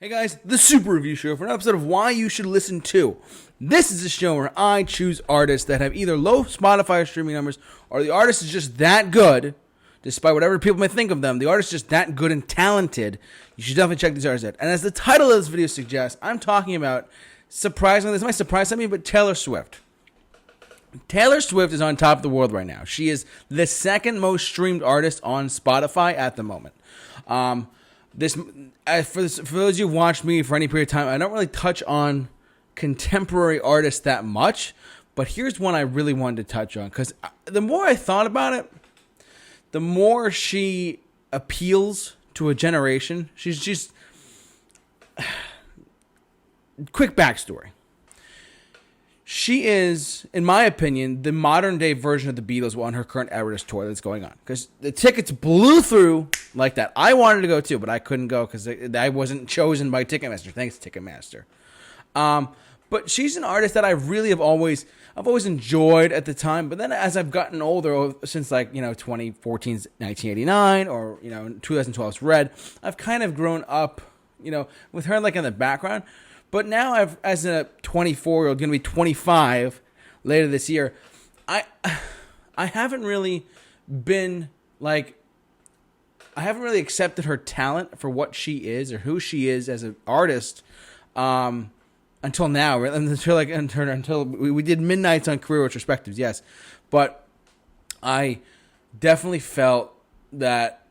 Hey guys, the Super Review Show for an episode of Why You Should Listen To. This is a show where I choose artists that have either low Spotify streaming numbers or the artist is just that good, despite whatever people may think of them. The artist is just that good and talented. You should definitely check these artists out. And as the title of this video suggests, I'm talking about, surprisingly, this might surprise some of you, but Taylor Swift. Taylor Swift is on top of the world right now. She is the second most streamed artist on Spotify at the moment. For those of you who watched me for any period of time, I don't really touch on contemporary artists that much, but here's one I really wanted to touch on, because the more I thought about it, the more she appeals to a generation. She's quick backstory. She is, in my opinion, the modern day version of the Beatles on her current Eras tour that's going on. Because the tickets blew through like that. I wanted to go too, but I couldn't go because I wasn't chosen by Ticketmaster. Thanks, Ticketmaster. But she's an artist that I really I've always enjoyed at the time. But then as I've gotten older, since 2014's 1989 or 2012's Red, I've kind of grown up, with her in the background. But now, as a 24-year-old, going to be 25 later this year, I haven't really been I haven't really accepted her talent for what she is or who she is as an artist until now. Until we did Midnights on Career Retrospectives, yes, but I definitely felt that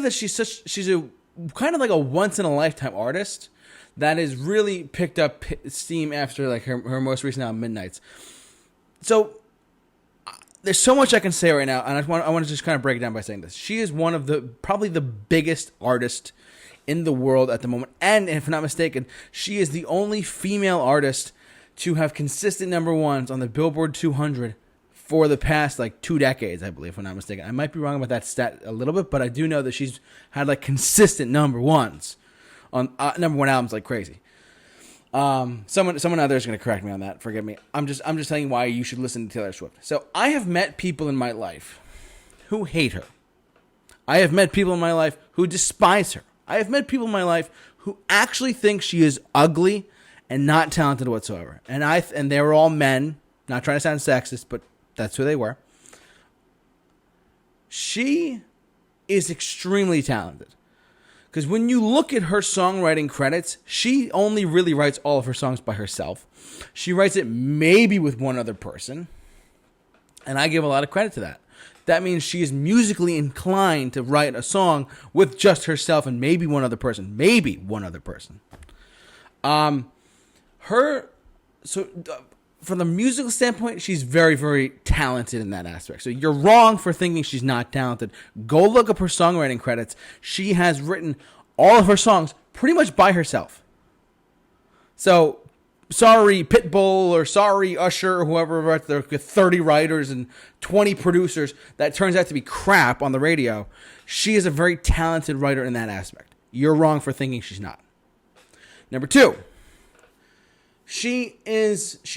she's a kind of like a once in a lifetime artist that has really picked up steam after her most recent album, Midnights. So there's so much I can say right now, and I want to just kind of break it down by saying this. She is one of probably the biggest artists in the world at the moment, and if I'm not mistaken, she is the only female artist to have consistent number ones on the Billboard 200 for the past 2 decades, I believe, if I'm not mistaken. I might be wrong about that stat a little bit, but I do know that she's had consistent number ones on number one albums like crazy. Someone out there is going to correct me on that. Forgive me. I'm just telling you why you should listen to Taylor Swift. So I have met people in my life who hate her. I have met people in my life who despise her. I have met people in my life who actually think she is ugly and not talented whatsoever. And they were all men. Not trying to sound sexist, but that's who they were. She is extremely talented. Because when you look at her songwriting credits, she only really writes all of her songs by herself. She writes it maybe with one other person. And I give a lot of credit to that. That means she is musically inclined to write a song with just herself and maybe one other person. Maybe one other person. From the musical standpoint, she's very, very talented in that aspect. So you're wrong for thinking she's not talented. Go look up her songwriting credits. She has written all of her songs pretty much by herself. So, sorry Pitbull or sorry Usher or whoever, there are 30 writers and 20 producers that turns out to be crap on the radio. She is a very talented writer in that aspect. You're wrong for thinking she's not. Number 2. She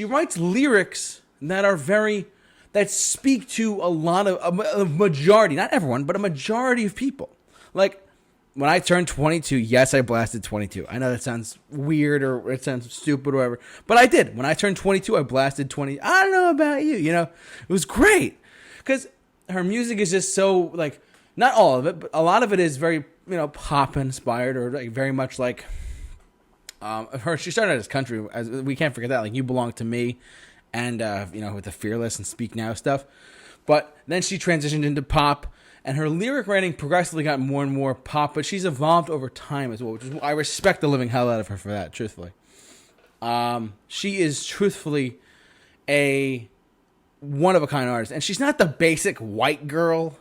writes lyrics that speak to a lot of a majority, not everyone, but a majority of people. When I turned 22, yes, I blasted 22. I know that sounds weird or it sounds stupid or whatever, but I did. When I turned 22, I blasted 20. I don't know about you, it was great because her music is just so not all of it, but a lot of it is very pop inspired or very much she started as country, as we can't forget that, You Belong to Me, and with the Fearless and Speak Now stuff. But then she transitioned into pop, and her lyric writing progressively got more and more pop. But she's evolved over time as well, which is I respect the living hell out of her for that. Truthfully, she is truthfully a one of a kind artist, and she's not the basic white girl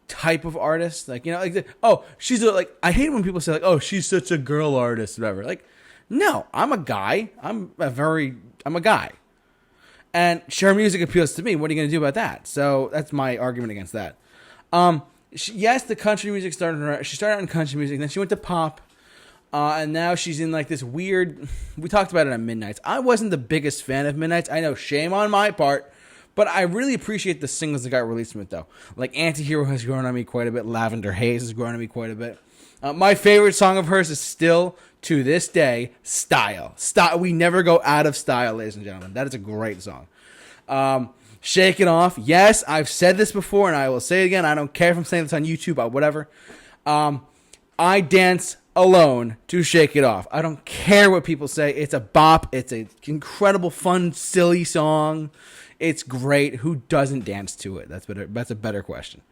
type of artist, she's I hate when people say oh, she's such a girl artist, whatever. No, I'm a guy. I'm a guy, and her music appeals to me. What are you going to do about that? So that's my argument against that. Yes, the country music she started out in country music, then she went to pop, and now she's in this weird. We talked about it on Midnights. I wasn't the biggest fan of Midnights. I know, shame on my part. But I really appreciate the singles that got released from it, though. Antihero has grown on me quite a bit. Lavender Haze has grown on me quite a bit. My favorite song of hers is still, to this day, Style. We never go out of style, ladies and gentlemen. That is a great song. Shake It Off. Yes, I've said this before, and I will say it again. I don't care if I'm saying this on YouTube or whatever. I dance alone to Shake It Off. I don't care what people say. It's a bop. It's an incredible, fun, silly song. It's great. Who doesn't dance to it? That's a better question.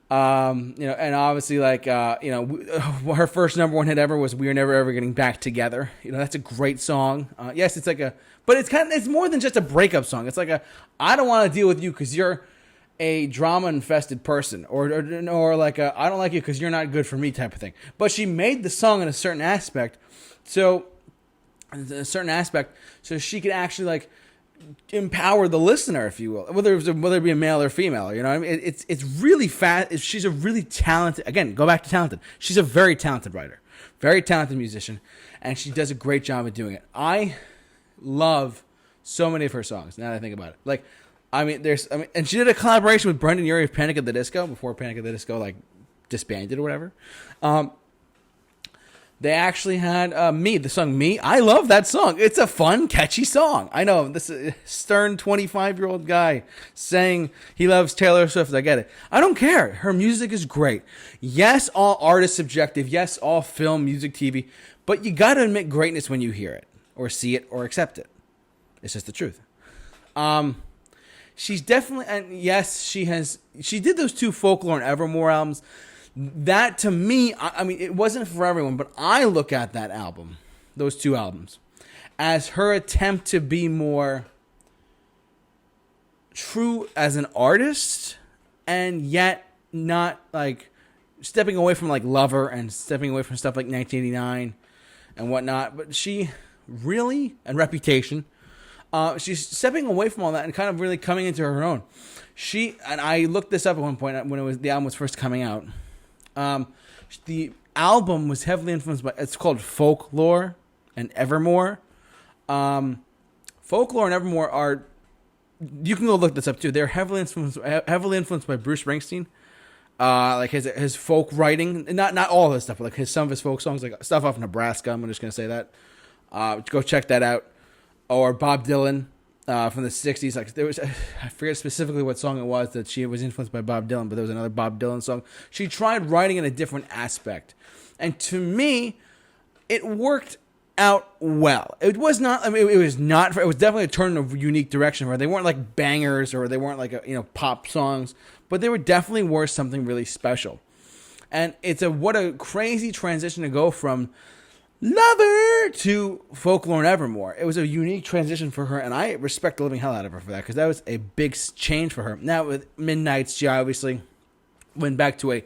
And obviously, her first number one hit ever was "We Are Never Ever Getting Back Together." That's a great song. Yes, but it's more than just a breakup song. It's I don't want to deal with you because you're a drama infested person, or I don't like you because you're not good for me type of thing. But she made the song in a certain aspect, so she could actually empower the listener, if you will, whether it be a male or female. I mean, it's really fast. She's a really talented. Again, go back to talented. She's a very talented writer, very talented musician, and she does a great job of doing it. I love so many of her songs. Now that I think about it, and she did a collaboration with Brendan Urie of Panic at the Disco before Panic at the Disco disbanded or whatever. They actually had the song Me. I love that song. It's a fun, catchy song. I know, this stern 25-year-old guy saying he loves Taylor Swift. I get it. I don't care. Her music is great. Yes, all art is subjective. Yes, all film, music, TV. But you got to admit greatness when you hear it or see it or accept it. It's just the truth. She's definitely, and yes, she did those 2 Folklore and Evermore albums. That, to me, I mean, it wasn't for everyone, but I look at that album, those 2 albums, as her attempt to be more true as an artist, and yet not, stepping away from, Lover and stepping away from stuff like 1989 and whatnot. But she really, and Reputation, she's stepping away from all that and kind of really coming into her own. And I looked this up at one point when the album was first coming out. The album was heavily influenced by, it's called Folklore and Evermore. Folklore and Evermore are, you can go look this up too. They're heavily influenced by Bruce Springsteen. His folk writing, not all of his stuff, but some of his folk songs, stuff off Nebraska. I'm just going to say that. Go check that out. Or Bob Dylan. From the 60s, there was, I forget specifically what song it was that she was influenced by Bob Dylan, but there was another Bob Dylan song. She tried writing in a different aspect, and to me, it worked out well. It was not. I mean, it was definitely a turn in a unique direction for her. They weren't bangers, or they weren't pop songs, but they were something really special. And what a crazy transition to go from Lover to Folklore and Evermore. It was a unique transition for her, and I respect the living hell out of her for that, because that was a big change for her. Now with Midnights, she obviously went back to a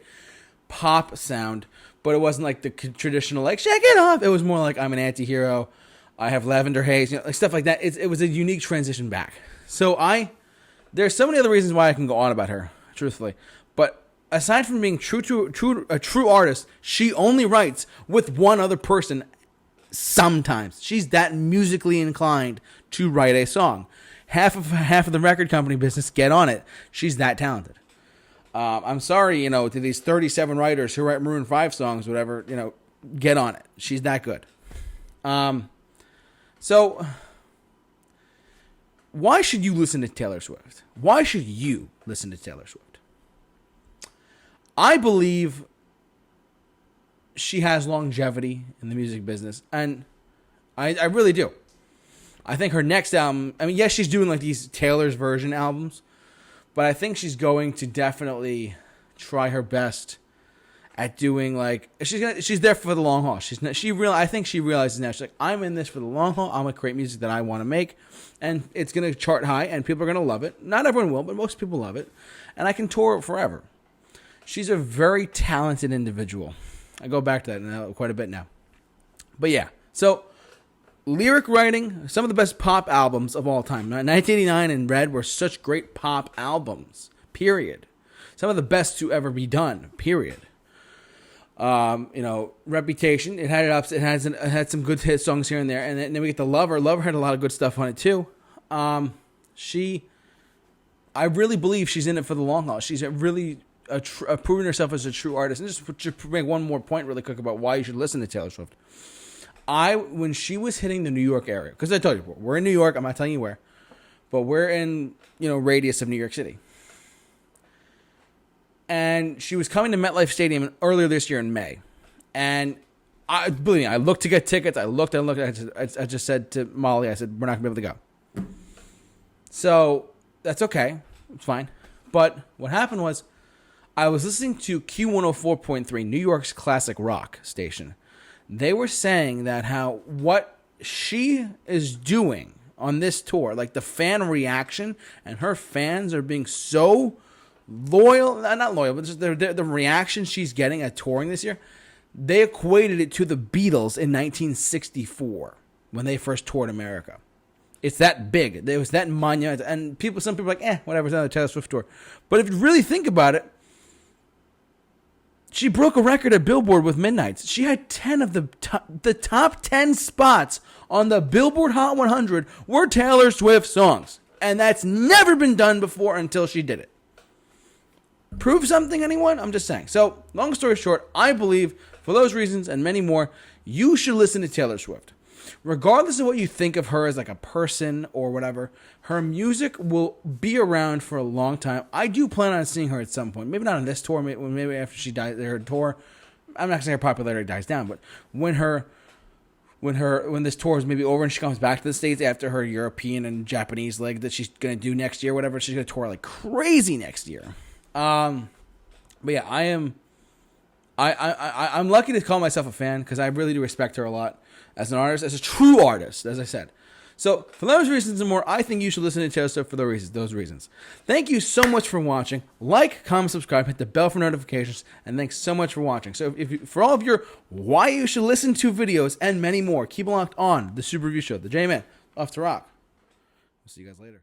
pop sound, but it wasn't the traditional Shake It Off. It was more I'm an anti-hero, I have lavender haze, stuff like that. It was a unique transition back. So there's so many other reasons why I can go on about her, truthfully, but aside from being a true artist, she only writes with one other person sometimes. She's that musically inclined to write a song. Half of the record company business, get on it. She's that talented. I'm sorry, to these 37 writers who write Maroon 5 songs, whatever, get on it. She's that good. So why should you listen to Taylor Swift? Why should you listen to Taylor Swift? I believe she has longevity in the music business, and I really do. I think her next album, I mean, yes, she's doing these Taylor's version albums, but I think she's going to definitely try her best at doing she's there for the long haul. I think she realizes now, she's I'm in this for the long haul. I'm gonna create music that I want to make, and it's gonna chart high, and people are gonna love it. Not everyone will, but most people love it, and I can tour it forever. She's a very talented individual. I go back to that quite a bit now. But yeah, so lyric writing, some of the best pop albums of all time. 1989 and Red were such great pop albums, period. Some of the best to ever be done, period. Reputation, it had some good hit songs here and there. And then we get the Lover. Lover had a lot of good stuff on it too. I really believe she's in it for the long haul. She's a really proving herself as a true artist. And just make one more point really quick about why you should listen to Taylor Swift. When she was hitting the New York area, because I told you, we're in New York, I'm not telling you where, but we're in, radius of New York City. And she was coming to MetLife Stadium earlier this year in May. And believe me, I looked to get tickets. I looked. I just said to Molly, I said, we're not going to be able to go. So that's okay. It's fine. But what happened was I was listening to Q104.3, New York's classic rock station. They were saying that what she is doing on this tour, like the fan reaction, and her fans are being so loyal, not loyal, but just the reaction she's getting at touring this year, they equated it to the Beatles in 1964 when they first toured America. It's that big. There was that monument, and some people are like, whatever, it's another Taylor Swift tour. But if you really think about it, she broke a record at Billboard with Midnights. She had 10 of the top 10 spots on the Billboard Hot 100 were Taylor Swift songs. And that's never been done before until she did it. Prove something, anyone? I'm just saying. So, long story short, I believe, for those reasons and many more, you should listen to Taylor Swift. Regardless of what you think of her as like a person or whatever, her music will be around for a long time. I do plan on seeing her at some point. Maybe not on this tour, maybe after she dies, her tour. I'm not saying her popularity dies down, but when this tour is maybe over and she comes back to the States after her European and Japanese leg that she's going to do next year, whatever, she's going to tour like crazy next year. But yeah, I'm lucky to call myself a fan because I really do respect her a lot as an artist, as a true artist, as I said. So for those reasons and more, I think you should listen to Taylor Swift for those reasons. Thank you so much for watching. Like, comment, subscribe, hit the bell for notifications, and thanks so much for watching. So for all of your why you should listen to videos and many more, keep locked on the Super Review Show, the J-Man, off to rock. We'll see you guys later.